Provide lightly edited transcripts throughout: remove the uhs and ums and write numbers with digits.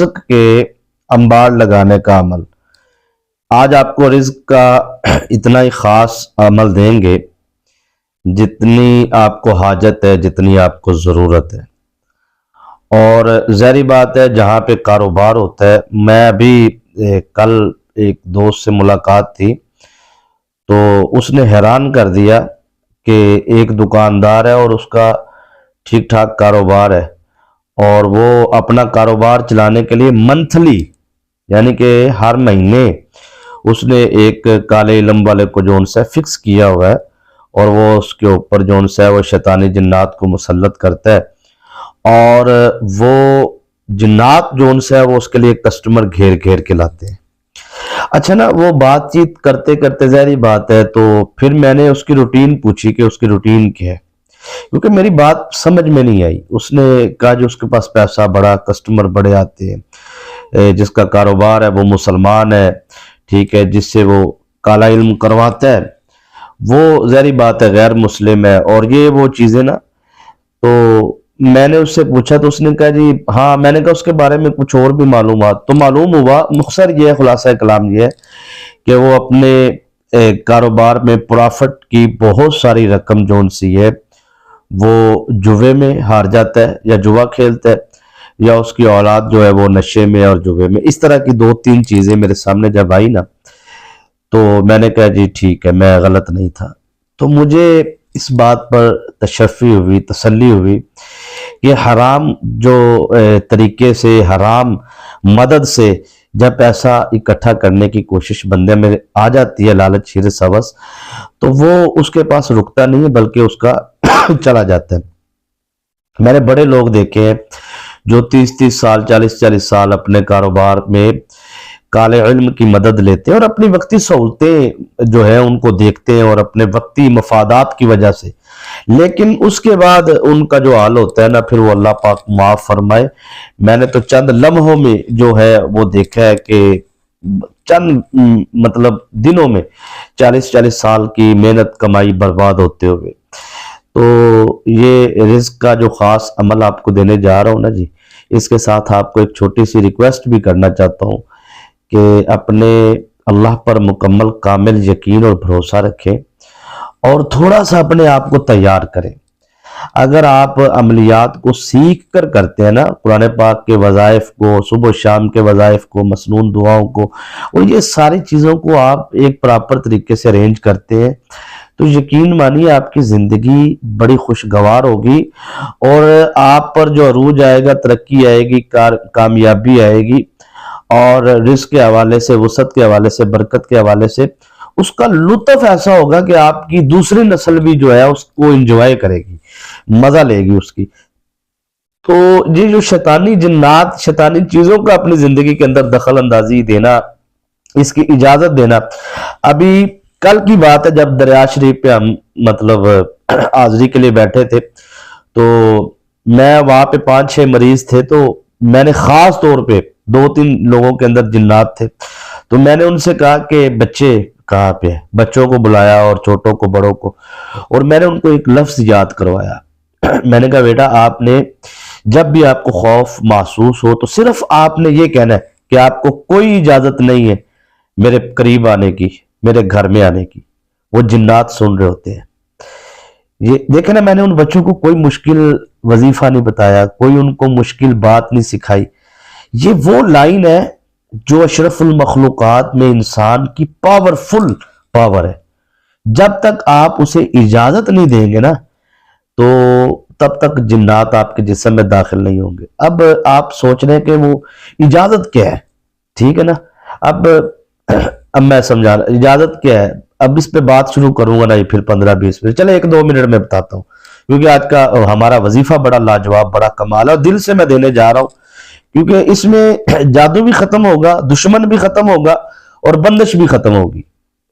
رزق کے انبار لگانے کا عمل۔ آج آپ کو رزق کا اتنا ہی خاص عمل دیں گے جتنی آپ کو حاجت ہے، جتنی آپ کو ضرورت ہے۔ اور ظاہری بات ہے جہاں پہ کاروبار ہوتا ہے، میں ابھی کل ایک دوست سے ملاقات تھی تو اس نے حیران کر دیا کہ ایک دکاندار ہے اور اس کا ٹھیک ٹھاک کاروبار ہے، اور وہ اپنا کاروبار چلانے کے لیے منتھلی یعنی کہ ہر مہینے اس نے ایک کالے علم والے کو جو ان سے فکس کیا ہوا ہے، اور وہ اس کے اوپر جو ان سے وہ شیطانی جنات کو مسلط کرتا ہے، اور وہ جنات جو ان سے ہے وہ اس کے لیے کسٹمر گھیر گھیر کے لاتے ہیں۔ اچھا نا، وہ بات چیت کرتے کرتے ظاہری بات ہے تو پھر میں نے اس کی روٹین پوچھی کہ اس کی روٹین کیا ہے، کیونکہ میری بات سمجھ میں نہیں آئی۔ اس نے کہا جو اس کے پاس پیسہ بڑا، کسٹمر بڑے آتے ہیں، جس کا کاروبار ہے وہ مسلمان ہے، ٹھیک ہے، جس سے وہ کالا علم کرواتا ہے وہ ظاہری بات ہے غیر مسلم ہے، اور یہ وہ چیزیں نا۔ تو میں نے اس سے پوچھا تو اس نے کہا جی ہاں، میں نے کہا اس کے بارے میں کچھ اور بھی معلومات، تو معلوم ہوا مختصر یہ خلاصہ کلام یہ ہے کہ وہ اپنے کاروبار میں پرافٹ کی بہت ساری رقم جو ان سی ہے وہ جوے میں ہار جاتا ہے، یا جوا کھیلتا ہے، یا اس کی اولاد جو ہے وہ نشے میں اور جوے میں۔ اس طرح کی 2-3 چیزیں میرے سامنے جب آئی نا تو میں نے کہا جی ٹھیک ہے، میں غلط نہیں تھا۔ تو مجھے اس بات پر تشفی ہوئی، تسلی ہوئی کہ حرام جو طریقے سے، حرام مدد سے جب پیسہ اکٹھا کرنے کی کوشش بندے میں آ جاتی ہے، لالچ، حرص، ہوس، تو وہ اس کے پاس رکتا نہیں ہے بلکہ اس کا چلا جاتا ہے۔ میں نے بڑے لوگ دیکھے ہیں جو 30 سال، 40 سال اپنے کاروبار میں کالے علم کی مدد لیتے ہیں اور اپنی وقتی سہولتیں جو ہے ان کو دیکھتے ہیں اور اپنے وقتی مفادات کی وجہ سے، لیکن اس کے بعد ان کا جو حال ہوتا ہے نا، پھر وہ اللہ پاک معاف فرمائے۔ میں نے تو چند لمحوں میں جو ہے وہ دیکھا ہے کہ چند مطلب دنوں میں 40 سال کی محنت کمائی برباد ہوتے ہوئے۔ تو یہ رزق کا جو خاص عمل آپ کو دینے جا رہا ہوں نا جی، اس کے ساتھ آپ کو ایک چھوٹی سی ریکویسٹ بھی کرنا چاہتا ہوں کہ اپنے اللہ پر مکمل کامل یقین اور بھروسہ رکھیں اور تھوڑا سا اپنے آپ کو تیار کریں۔ اگر آپ عملیات کو سیکھ کر کرتے ہیں نا، قرآن پاک کے وظائف کو، صبح و شام کے وظائف کو، مسنون دعاؤں کو، اور یہ ساری چیزوں کو آپ ایک پراپر طریقے سے ارینج کرتے ہیں تو یقین مانیے آپ کی زندگی بڑی خوشگوار ہوگی، اور آپ پر جو عروج آئے گا، ترقی آئے گی، کامیابی آئے گی، اور رزق کے حوالے سے، وسعت کے حوالے سے، برکت کے حوالے سے اس کا لطف ایسا ہوگا کہ آپ کی دوسری نسل بھی جو ہے اس کو انجوائے کرے گی، مزہ لے گی اس کی۔ تو یہ جو شیطانی جنات، شیطانی چیزوں کا اپنی زندگی کے اندر دخل اندازی دینا، اس کی اجازت دینا، ابھی کل کی بات ہے جب دریا شریف پہ ہم مطلب حاضری کے لیے بیٹھے تھے تو میں وہاں پہ 5-6 مریض تھے، تو میں نے خاص طور پہ 2-3 لوگوں کے اندر جنات تھے، تو میں نے ان سے کہا کہ بچے کہاں پہ ہیں، بچوں کو بلایا اور چھوٹوں کو، بڑوں کو، اور میں نے ان کو ایک لفظ یاد کروایا۔ میں نے کہا بیٹا، آپ نے جب بھی آپ کو خوف محسوس ہو تو صرف آپ نے یہ کہنا ہے کہ آپ کو کوئی اجازت نہیں ہے میرے قریب آنے کی، میرے گھر میں آنے کی۔ وہ جنات سن رہے ہوتے ہیں۔ یہ دیکھیں نا، میں نے ان بچوں کو کوئی مشکل وظیفہ نہیں بتایا، کوئی ان کو مشکل بات نہیں سکھائی۔ یہ وہ لائن ہے جو اشرف المخلوقات میں انسان کی پاورفل پاور ہے۔ جب تک آپ اسے اجازت نہیں دیں گے نا تو تب تک جنات آپ کے جسم میں داخل نہیں ہوں گے۔ اب آپ سوچ رہے ہیں کہ وہ اجازت کیا ہے، ٹھیک ہے نا؟ اب میں سمجھا رہا اجازت کیا ہے۔ اب اس پہ بات شروع کروں گا نا یہ پھر 15-20 منٹ، چلے 1-2 منٹ میں بتاتا ہوں، کیونکہ آج کا ہمارا وظیفہ بڑا لاجواب، بڑا کمال ہے، اور دل سے میں دینے جا رہا ہوں، کیونکہ اس میں جادو بھی ختم ہوگا، دشمن بھی ختم ہوگا، اور بندش بھی ختم ہوگی،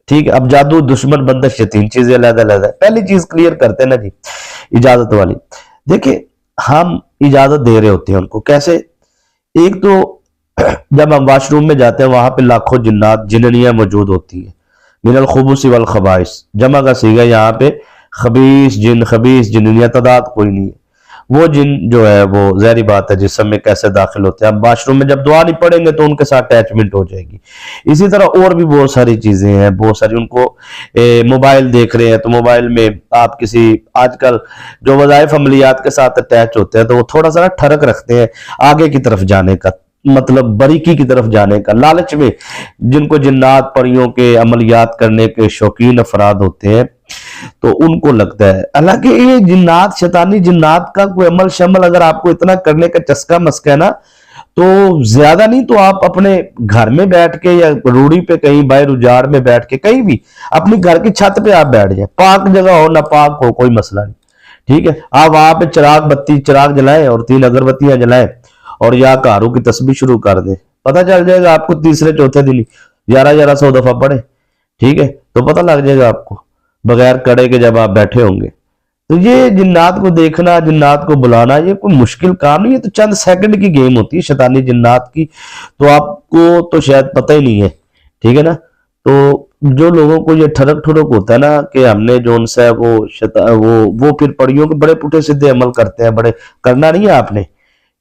ٹھیک ہے؟ اب جادو، دشمن، بندش، یہ 3 چیزیں علیحدہ علیحدہ ہے۔ پہلی چیز کلیئر کرتے ہیں نا جی، اجازت والی۔ دیکھیں، ہم اجازت دے رہے ہوتے ہیں ان کو، کیسے؟ ایک تو جب ہم واش روم میں جاتے ہیں وہاں پہ لاکھوں جنات، جننیاں موجود ہوتی ہیں، من الخبث والخبائث، جمع کا صیغہ یہاں پہ خبیث جن، خبیث جننیاں، تعداد کوئی نہیں ہے۔ وہ جن جو ہے وہ ظاہری بات ہے جسم میں کیسے داخل ہوتے ہیں. ہم واش روم میں جب دعا نہیں پڑھیں گے تو ان کے ساتھ اٹیچمنٹ ہو جائے گی. اسی طرح اور بھی بہت ساری چیزیں ہیں, بہت ساری. ان کو موبائل دیکھ رہے ہیں تو موبائل میں آپ کسی آج کل جو وظائف عملیات کے ساتھ اٹیچ ہوتے ہیں تو وہ تھوڑا سا ٹھڑک رکھتے ہیں آگے کی طرف جانے کا, مطلب باریکی کی طرف جانے کا لالچ میں. جن کو جنات پریوں کے عملیات کرنے کے شوقین افراد ہوتے ہیں تو ان کو لگتا ہے. حالانکہ یہ جنات, شیطانی جنات کا کوئی عمل شمل اگر آپ کو اتنا کرنے کا چسکا مسکا ہے نا, تو زیادہ نہیں تو آپ اپنے گھر میں بیٹھ کے یا روڑی پہ کہیں باہر اجاڑ میں بیٹھ کے کہیں بھی اپنی گھر کی چھت پہ آپ بیٹھ جائیں, پاک جگہ ہو نہ پاک ہو کوئی مسئلہ نہیں, ٹھیک ہے. آپ وہاں پہ چراغ جلائیں اور 3 اگربتیاں جلائیں اور یا کارو کی تسبیح شروع کر دیں. پتہ چل جائے گا آپ کو تیسرے چوتھے دن 1100 دفعہ پڑھے, ٹھیک ہے, تو پتہ لگ جائے گا آپ کو بغیر کڑے کے جب آپ بیٹھے ہوں گے. تو یہ جنات کو دیکھنا, جنات کو بلانا یہ کوئی مشکل کام نہیں ہے. تو چند سیکنڈ کی گیم ہوتی ہے شیطانی جنات کی, تو آپ کو تو شاید پتہ ہی نہیں ہے, ٹھیک ہے نا. تو جو لوگوں کو یہ ٹھڑک ٹھڑک ہوتا ہے نا کہ ہم نے جو ان سے وہ پھر پڑیوں کے بڑے پٹھے سیدھے عمل کرتے ہیں, بڑے کرنا نہیں ہے آپ نے.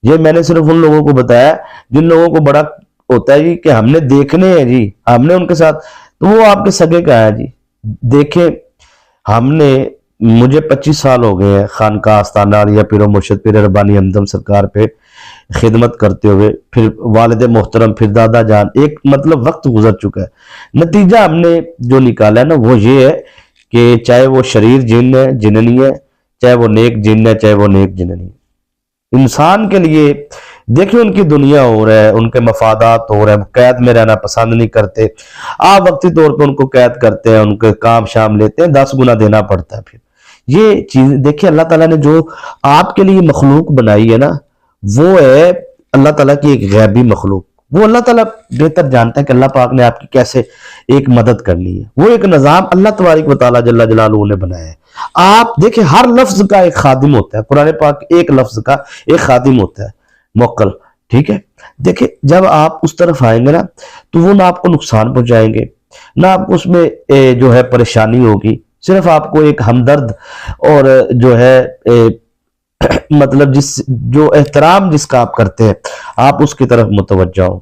یہ میں نے صرف ان لوگوں کو بتایا جن لوگوں کو بڑا ہوتا ہے جی کہ ہم نے دیکھنے ہیں جی, ہم نے ان کے ساتھ, تو وہ آپ کے سگے کا ہے جی. دیکھیں ہم نے, مجھے 25 سال ہو گئے ہیں خانقاہ آستانہ عالیہ پیر و مرشد پیر ربانی ہمدم سرکار پہ خدمت کرتے ہوئے. پھر والد محترم, پھر دادا جان, ایک مطلب وقت گزر چکا ہے. نتیجہ ہم نے جو نکالا ہے نا وہ یہ ہے کہ چاہے وہ شریر جن ہے, جننی ہے, چاہے وہ نیک جن ہے, چاہے وہ نیک جننی ہے, انسان کے لیے دیکھیں ان کی دنیا ہو رہا ہے, ان کے مفادات ہو رہے ہیں, قید میں رہنا پسند نہیں کرتے. آپ وقتی طور پہ ان کو قید کرتے ہیں, ان کے کام شام لیتے ہیں, 10 گنا دینا پڑتا ہے. پھر یہ چیز دیکھیں اللہ تعالیٰ نے جو آپ کے لیے مخلوق بنائی ہے نا, وہ ہے اللہ تعالیٰ کی ایک غیبی مخلوق. وہ اللہ تعالیٰ بہتر جانتا ہے کہ اللہ پاک نے آپ کی کیسے ایک مدد کرنی ہے. وہ ایک نظام اللہ تبارک و تعالیٰ جل جلالہ نے بنایا ہے. آپ دیکھیں ہر لفظ کا ایک خادم ہوتا ہے, قرآن پاک ایک لفظ کا ایک خادم ہوتا ہے, موکل, ٹھیک ہے. دیکھیں جب آپ اس طرف آئیں گے نا تو وہ نہ آپ کو نقصان پہنچائیں گے, نہ آپ کو اس میں جو ہے پریشانی ہوگی. صرف آپ کو ایک ہمدرد اور جو ہے مطلب جو احترام جس کا آپ کرتے ہیں آپ اس کی طرف متوجہ ہوں.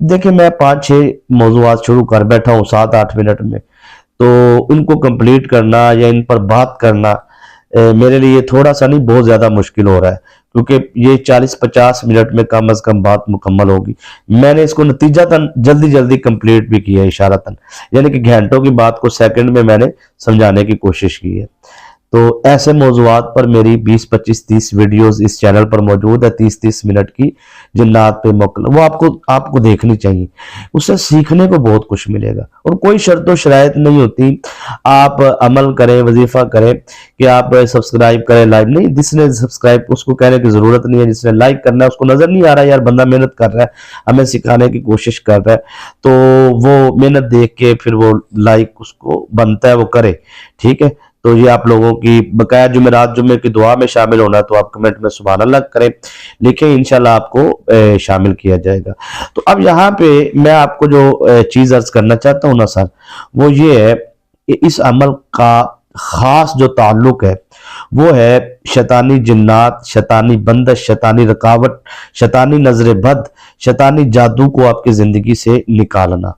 دیکھیں میں 5-6 موضوعات شروع کر بیٹھا ہوں 7-8 منٹ میں, تو ان کو کمپلیٹ کرنا یا ان پر بات کرنا میرے لیے تھوڑا سا نہیں بہت زیادہ مشکل ہو رہا ہے, کیونکہ یہ 40-50 منٹ میں کم از کم بات مکمل ہوگی. میں نے اس کو نتیجتاً جلدی کمپلیٹ بھی کیا ہے اشارتاً, یعنی کہ گھنٹوں کی بات کو سیکنڈ میں میں نے سمجھانے کی کوشش کی ہے. تو ایسے موضوعات پر میری 20-25-30 ویڈیوز اس چینل پر موجود ہے, 30-30 منٹ کی جنات پہ موکل. وہ آپ کو دیکھنی چاہیے, اس سے سیکھنے کو بہت کچھ ملے گا. اور کوئی شرط و شرائط نہیں ہوتی, آپ عمل کریں, وظیفہ کریں کہ آپ سبسکرائب کریں, لائک نہیں. جس نے سبسکرائب اس کو کہنے کی ضرورت نہیں ہے, جس نے لائک کرنا ہے اس کو نظر نہیں آ رہا ہے یار بندہ محنت کر رہا ہے, ہمیں سکھانے کی کوشش کر رہا ہے, تو وہ محنت دیکھ کے پھر وہ لائک اس کو بنتا ہے وہ کرے, ٹھیک ہے. تو یہ آپ لوگوں کی بقایا جمعرات جمعے کی دعا میں شامل ہونا, تو آپ کمنٹ میں سبحان اللہ کریں, لکھیں, انشاءاللہ آپ کو شامل کیا جائے گا. تو اب یہاں پہ میں آپ کو جو چیز عرض کرنا چاہتا ہوں نا سر, وہ یہ ہے کہ اس عمل کا خاص جو تعلق ہے وہ ہے شیطانی جنات, شیطانی بندش, شیطانی رکاوٹ, شیطانی نظر بد, شیطانی جادو کو آپ کی زندگی سے نکالنا,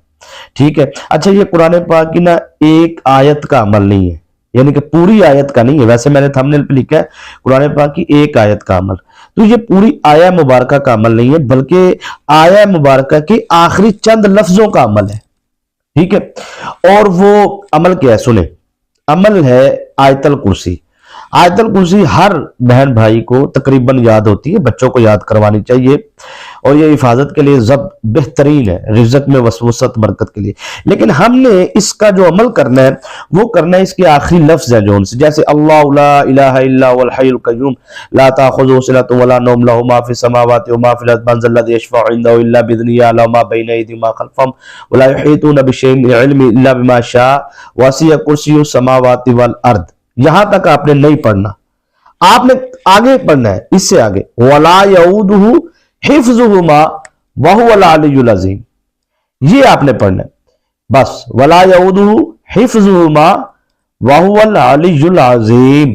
ٹھیک ہے. اچھا یہ قرآن پاک کی نا ایک آیت کا عمل نہیں ہے, یعنی کہ پوری آیت کا نہیں ہے. ویسے میں نے تھمبنیل پہ لکھا ہے قرآن پاک کی ایک آیت کا عمل, تو یہ پوری آیہ مبارکہ کا عمل نہیں ہے بلکہ آیہ مبارکہ کے آخری چند لفظوں کا عمل ہے, ٹھیک ہے. اور وہ عمل کیا ہے سنیں, عمل ہے آیت الکرسی. آیت الکرسی ہر بہن بھائی کو تقریباً یاد ہوتی ہے, بچوں کو یاد کروانی چاہیے, اور یہ حفاظت کے لیے بہترین ہے, رزق میں وسوست برکت کے لیے. لیکن ہم نے اس کا جو عمل کرنا ہے وہ کرنا ہے اس کے آخری لفظ ہے جو ان سے, جیسے اللہ لا الہ الا هو الحی القیوم لا تاخذہ سنۃ ولا نوم له ما فی السماوات وما فی الارض من ذا الذی یشفع عنده الا باذنہ یعلم ما بین ایدیہم وما خلفہم ولا یحیطون بشیء من علمہ الا بما شاء وسع کرسیہ السماوات والارض. یہاں تک آپ نے نہیں پڑھنا, آپ نے آگے پڑھنا ہے اس سے آگے, ولا یعودہ حفظہما وہو العلی العظیم, یہ آپ نے پڑھنا ہے بس. ولا یعودہ حفظہما وہو العلی العظیم,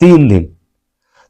3